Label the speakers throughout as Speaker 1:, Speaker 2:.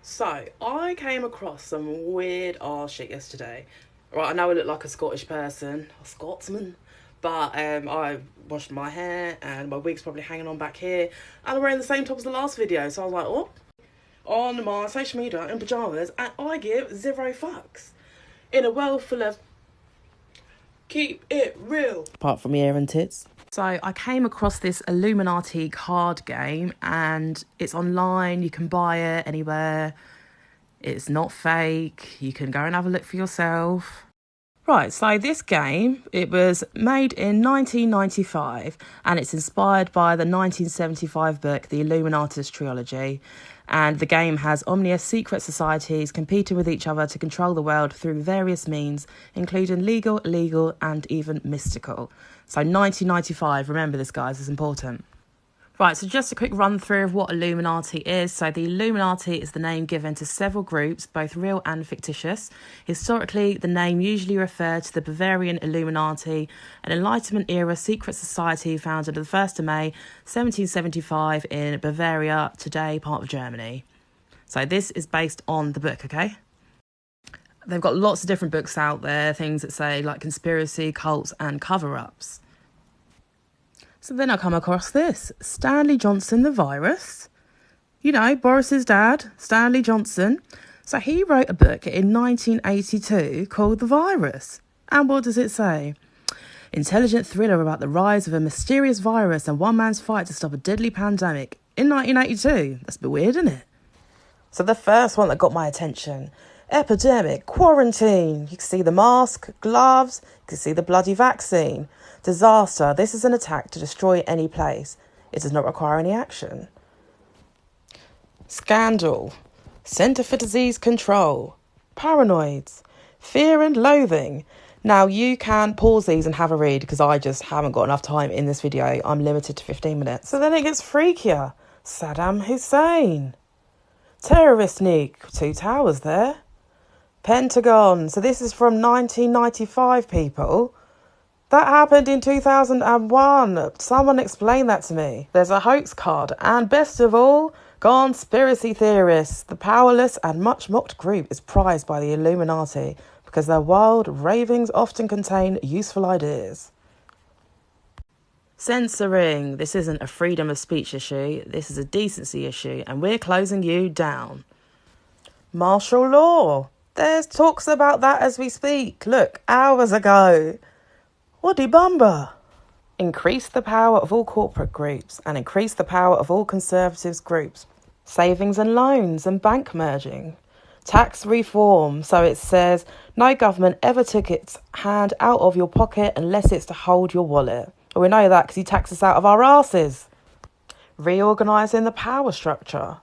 Speaker 1: So, I came across some weird ass shit yesterday. Right, I know I look like a Scottish person, a Scotsman, but I washed my hair and my wig's probably hanging on back here, and I'm wearing the same top as the last video, so I was like, oh, on my social media in pyjamas, and I give zero fucks. In a world full of keep it real. Apart from ear and tits. So I came across this Illuminati card game and it's online, you can buy it anywhere. It's not fake, you can go and have a look for yourself. Right, so this game, it was made in 1995 and it's inspired by the 1975 book, The Illuminatus Trilogy. And the game has ominous secret societies competing with each other to control the world through various means, including legal, illegal, and even mystical. So 1995, remember this, guys, is important. Right, so just a quick run through of what Illuminati is. So the Illuminati is the name given to several groups, both real and fictitious. Historically, the name usually referred to the Bavarian Illuminati, an Enlightenment era secret society founded on the 1st of May 1775 in Bavaria, today part of Germany. So this is based on the book, okay? They've got lots of different books out there, things that say like conspiracy, cults and cover-ups. So then I come across this, Stanley Johnson, the virus. You know, Boris's dad, Stanley Johnson. So he wrote a book in 1982 called The Virus. And what does it say? Intelligent thriller about the rise of a mysterious virus and one man's fight to stop a deadly pandemic in 1982. That's a bit weird, isn't it? So the first one that got my attention, epidemic, quarantine. You can see the mask, gloves, you can see the bloody vaccine. Disaster, this is an attack to destroy any place. It does not require any action. Scandal, Centre for Disease Control, paranoids, fear and loathing. Now you can pause these and have a read because I just haven't got enough time in this video. I'm limited to 15 minutes. So then it gets freakier. Saddam Hussein. Terrorist nuke, 2 towers there. Pentagon, so this is from 1995, people. That happened in 2001. Someone explain that to me. There's a hoax card. And best of all, conspiracy theorists. The powerless and much mocked group is prized by the Illuminati because their wild ravings often contain useful ideas. Censoring. This isn't a freedom of speech issue. This is a decency issue. And we're closing you down. Martial law. There's talks about that as we speak. Look, hours ago. Woody Bumba. Increase the power of all corporate groups and increase the power of all conservatives groups. Savings and loans and bank merging. Tax reform. So it says no government ever took its hand out of your pocket unless it's to hold your wallet. Well, we know that because he taxed us out of our asses. Reorganising the power structure.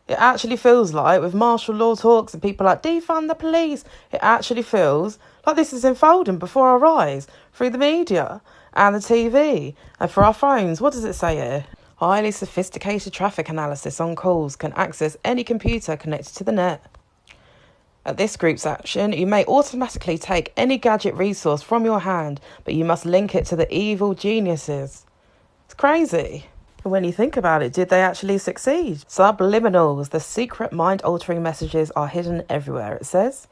Speaker 1: It actually feels like with martial law talks and people like defund the police, it actually feels like this is unfolding before our eyes through the media and the TV and for our phones. What does it say here? Highly sophisticated traffic analysis on calls can access any computer connected to the net. At this group's action, you may automatically take any gadget resource from your hand, but you must link it to the evil geniuses. It's crazy. When you think about it, did they actually succeed? Subliminals, the secret mind-altering messages are hidden everywhere, it says.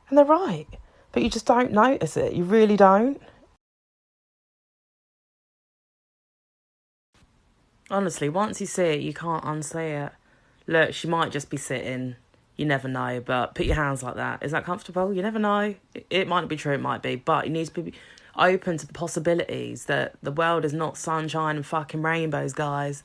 Speaker 1: And they're right, but you just don't notice it. You really don't. Honestly, once you see it, you can't unsee it. Look, she might just be sitting. You never know, but put your hands like that. Is that comfortable? You never know. It might not be true, it might be, but you need to be open to the possibilities that the world is not sunshine and fucking rainbows, guys.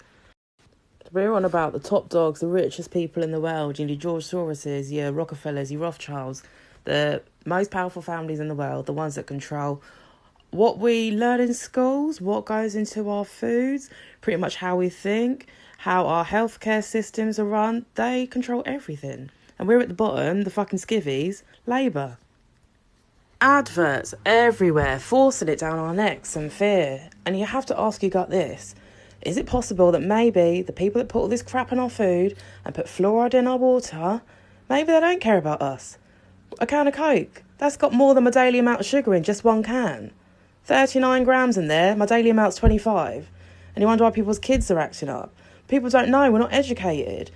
Speaker 1: We're on about the top dogs, the richest people in the world. You know, George Soros's, your Rockefellers, your Rothschilds, the most powerful families in the world, the ones that control what we learn in schools, what goes into our foods, pretty much how we think, how our healthcare systems are run. They control everything. And we're at the bottom, the fucking skivvies, Labour. Adverts everywhere, forcing it down our necks and fear. And you have to ask your gut this. Is it possible that maybe the people that put all this crap in our food and put fluoride in our water, maybe they don't care about us? A can of Coke, that's got more than my daily amount of sugar in just one can. 39 grams in there, my daily amount's 25. And you wonder why people's kids are acting up. People don't know, we're not educated.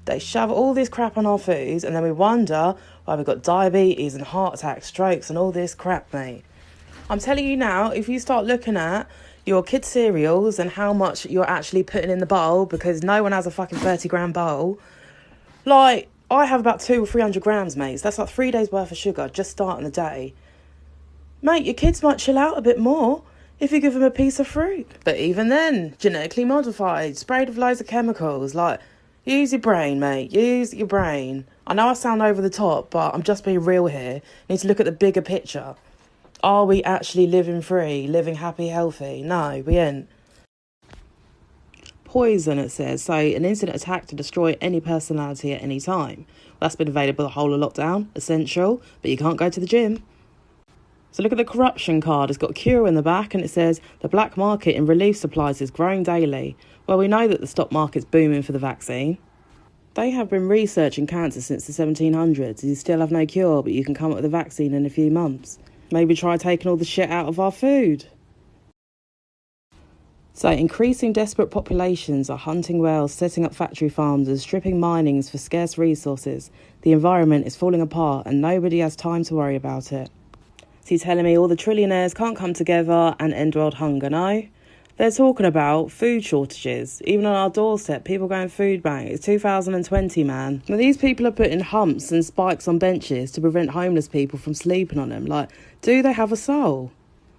Speaker 1: They shove all this crap on our foods, and then we wonder why we've got diabetes and heart attacks, strokes and all this crap, mate. I'm telling you now, if you start looking at your kids' cereals and how much you're actually putting in the bowl, because no one has a fucking 30-gram bowl, like, I have about 200 or 300 grams, mate. So that's like 3 days worth of sugar just starting the day. Mate, your kids might chill out a bit more if you give them a piece of fruit. But even then, genetically modified, sprayed with loads of chemicals. Like, use your brain, mate. Use your brain. I know I sound over the top, but I'm just being real here. You need to look at the bigger picture. Are we actually living free, living happy, healthy? No, we ain't. Poison, it says. So, an instant attack to destroy any personality at any time. That's been available the whole of lockdown. Essential, but you can't go to the gym. So look at the corruption card. It's got cure in the back and it says the black market in relief supplies is growing daily. Well, we know that the stock market's booming for the vaccine. They have been researching cancer since the 1700s. You still have no cure, but you can come up with a vaccine in a few months. Maybe try taking all the shit out of our food. So increasing desperate populations are hunting whales, setting up factory farms and stripping minings for scarce resources. The environment is falling apart and nobody has time to worry about it. So you're telling me all the trillionaires can't come together and end world hunger, no? They're talking about food shortages. Even on our doorstep, people going food bank. It's 2020, man. Now, these people are putting humps and spikes on benches to prevent homeless people from sleeping on them. Like, do they have a soul?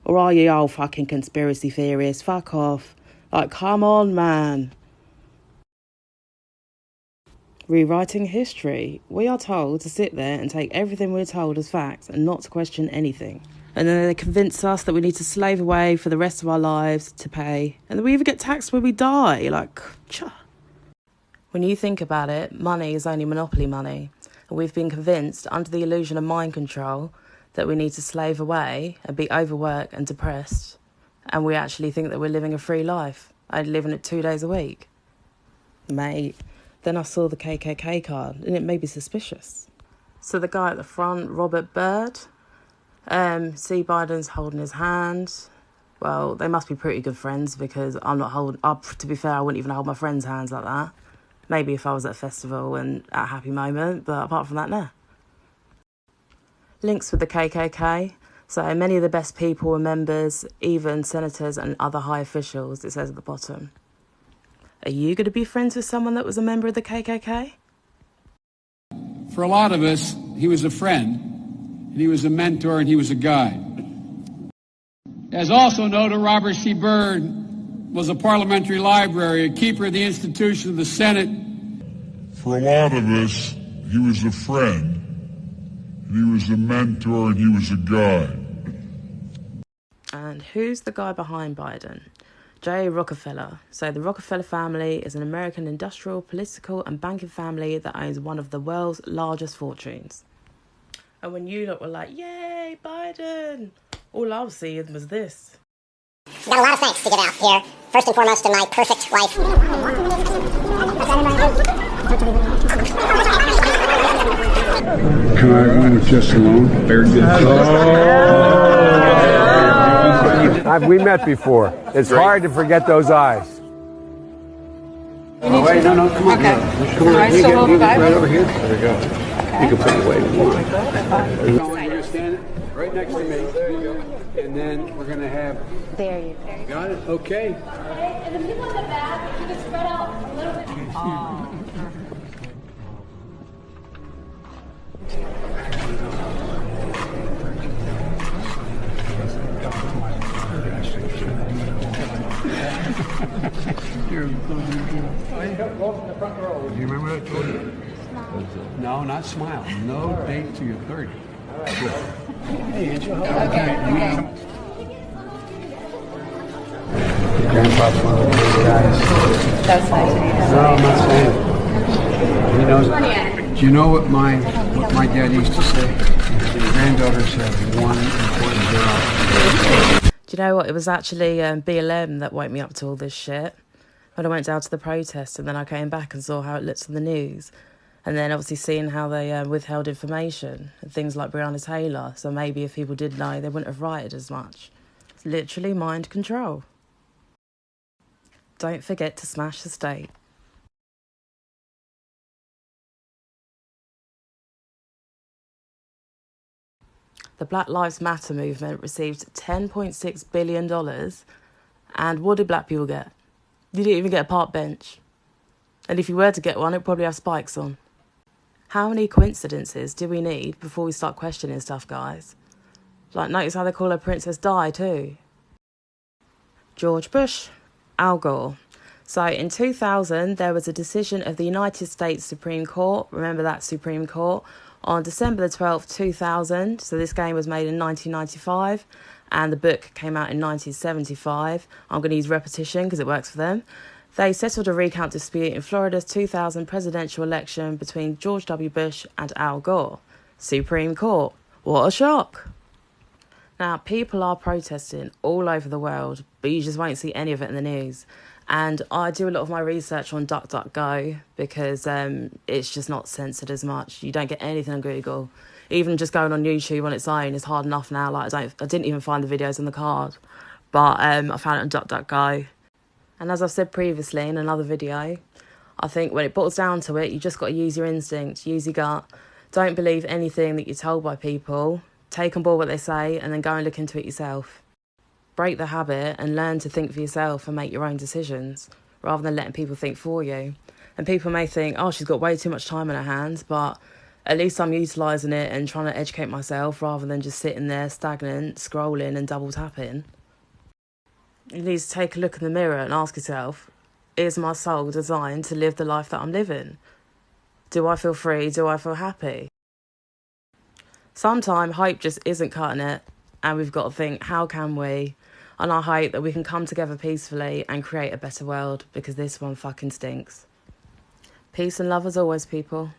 Speaker 1: Or are you all fucking conspiracy theorists? Fuck off. Like, come on, man. Rewriting history. We are told to sit there and take everything we're told as facts and not to question anything. And then they convince us that we need to slave away for the rest of our lives to pay. And then we even get taxed when we die. Like, cha. When you think about it, money is only monopoly money. And we've been convinced, under the illusion of mind control, that we need to slave away and be overworked and depressed. And we actually think that we're living a free life. I'm living it 2 days a week. Mate. Then I saw the KKK card and it made me suspicious. So the guy at the front, Robert Byrd, see Biden's holding his hand. Well, they must be pretty good friends because I'm not holding... to be fair, I wouldn't even hold my friends' hands like that. Maybe if I was at a festival and at a happy moment, but apart from that, no. Links with the KKK. So many of the best people were members, even senators and other high officials, it says at the bottom. Are you going to be friends with someone that was a member of the KKK?
Speaker 2: For a lot of us, he was a friend, and he was a mentor, and he was a guide. As also noted, Robert C. Byrd was a parliamentary library, a keeper of the institution of the Senate.
Speaker 3: For a lot of us, he was a friend, and he was a mentor, and he was a guide.
Speaker 1: And who's the guy behind Biden? J. Rockefeller. So the Rockefeller family is an American industrial, political and banking family that owns one of the world's largest fortunes. And when you lot were like, yay, Biden, all I was seeing was this.
Speaker 4: I've got a lot of thanks to give out here. First and foremost to my perfect wife.
Speaker 2: Can I move just alone? Very good.
Speaker 5: We met before. It's hard to forget those eyes.
Speaker 2: Oh, wait, no, come on.
Speaker 6: Okay.
Speaker 2: Come on,
Speaker 6: Right,
Speaker 2: you
Speaker 6: so
Speaker 2: get
Speaker 6: five?
Speaker 2: right over here. There we go. Okay. You can put your weight if you want. You're going to stand right next to me. There you go. And then we're going to have...
Speaker 6: There you go.
Speaker 2: Got it? Okay.
Speaker 7: And if you want the back, you can spread out a little bit.
Speaker 6: Oh.
Speaker 2: Do you remember what I told you? No, not smile. No date till you're 30. All right, good. Hey, Angel.
Speaker 6: Okay.
Speaker 2: Grandpa's one of those guys.
Speaker 6: That's nice.
Speaker 2: No, I'm not saying. He knows. Do you know what my dad used to say? His granddaughters have one important job.
Speaker 1: Do you know what? It was actually BLM that woke me up to all this shit. When I went down to the protest and then I came back and saw how it looked on the news. And then obviously seeing how they withheld information and things like Breonna Taylor. So maybe if people did know, they wouldn't have rioted as much. It's literally mind control. Don't forget to smash the state. The Black Lives Matter movement received $10.6 billion. And what did black people get? You didn't even get a park bench. And if you were to get one, it'd probably have spikes on. How many coincidences do we need before we start questioning stuff, guys? Like, notice how they call her Princess Di, too. George Bush, Al Gore. So, in 2000, there was a decision of the United States Supreme Court, remember that Supreme Court, on December the 12th, 2000. So, this game was made in 1995, and the book came out in 1975. I'm going to use repetition because it works for them. They settled a recount dispute in Florida's 2000 presidential election between George W. Bush and Al Gore. Supreme Court. What a shock. Now, people are protesting all over the world, but you just won't see any of it in the news. And I do a lot of my research on DuckDuckGo because it's just not censored as much. You don't get anything on Google. Even just going on YouTube on its own is hard enough now. Like I didn't even find the videos on the card, but I found it on DuckDuckGo. And as I've said previously in another video, I think when it boils down to it, you just got to use your instinct, use your gut. Don't believe anything that you're told by people. Take on board what they say and then go and look into it yourself. Break the habit and learn to think for yourself and make your own decisions rather than letting people think for you. And people may think, oh, she's got way too much time on her hands, but at least I'm utilising it and trying to educate myself rather than just sitting there stagnant, scrolling and double tapping. You need to take a look in the mirror and ask yourself, is my soul designed to live the life that I'm living? Do I feel free? Do I feel happy? Sometimes hope just isn't cutting it, and we've got to think, how can we? And I hope that we can come together peacefully and create a better world, because this one fucking stinks. Peace and love as always, people.